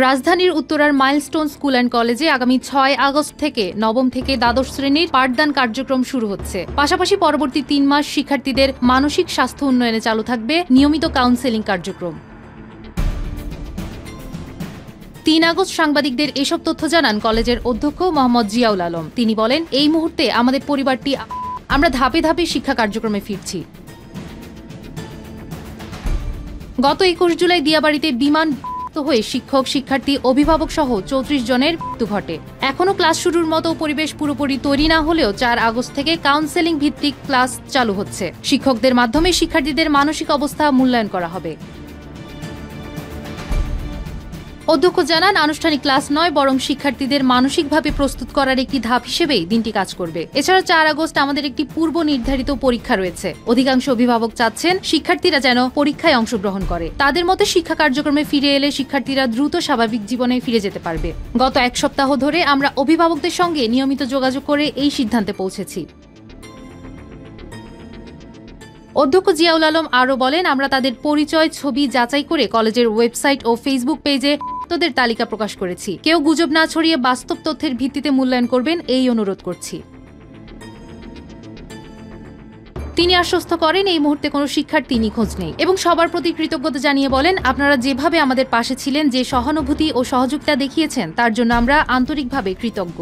রাজধানীর উত্তরার milestone school and কলেজে আগামী ৬ আগস্ট থেকে নবম থেকে দ্বাদশ শ্রেণীর পাঠদান কার্যক্রম শুরু হচ্ছে। পাশাপাশি পরবর্তী ৩ মাস শিক্ষার্থীদের মানসিক স্বাস্থ্য উন্নয়নে চালু থাকবে নিয়মিত কাউন্সেলিং কার্যক্রম। ৩ আগস্ট সাংবাদিকদের এসব তথ্য জানান কলেজের অধ্যক্ষ মোহাম্মদ জিয়াউল আলম। তিনি বলেন, এই মুহূর্তে আমাদের পরিবারটি আমরা ধাপে ধাপে শিক্ষা কার্যক্রমে ফিরছি। গত ২১ জুলাই দিয়াবাড়িতে বিমান হয়ে শিক্ষক, শিক্ষার্থী, অভিভাবক সহ ৩৪ জনের মৃত্যু ঘটে। এখনো ক্লাস শুরুর মতো পরিবেশ পুরোপুরি তৈরি না হলেও ৪ আগস্ট থেকে কাউন্সেলিং ভিত্তিক ক্লাস চালু হচ্ছে। শিক্ষকদের মাধ্যমে শিক্ষার্থীদের মানসিক অবস্থা মূল্যায়ন করা হবে। অধ্যক্ষ জানান, আনুষ্ঠানিক ক্লাস নয় বরং শিক্ষার্থীদের মানসিকভাবে প্রস্তুত করার একটি ধাপ হিসেবেই দিনটি কাজ করবে। এছাড়া ৪ আগস্ট আমাদের একটি পূর্ব নির্ধারিত পরীক্ষা রয়েছে। অধিকাংশ অভিভাবক চাচ্ছেন শিক্ষার্থীরা যেন পরীক্ষায় অংশগ্রহণ করে। তাদের মতে শিক্ষা কার্যক্রমে ফিরে এলে শিক্ষার্থীরা দ্রুত স্বাভাবিক জীবনে ফিরে যেতে পারবে। গত ১ সপ্তাহ ধরে আমরা অভিভাবকদের সঙ্গে নিয়মিত যোগাযোগ করে এই সিদ্ধান্তে পৌঁছেছি। অধ্যক্ষ জিয়াউল আলম আরও বলেন, আমরা তাদের পরিচয় ছবি যাচাই করে কলেজের ওয়েবসাইট ও ফেসবুক পেজে তথ্যের তালিকা প্রকাশ করেছি। কেউ গুজব না ছড়িয়ে বাস্তব তথ্যের ভিত্তিতে মূল্যায়ন করবেন এই অনুরোধ করছি। তিনি আশ্বস্ত করেন, এই মুহূর্তে কোনো শিক্ষার্থী নিখোঁজ নেই এবং সবার প্রতি কৃতজ্ঞতা জানিয়ে বলেন, আপনারা যেভাবে আমাদের পাশে ছিলেন, যে সহানুভূতি ও সহযোগিতা দেখিয়েছেন তার জন্য আমরা আন্তরিকভাবে কৃতজ্ঞ।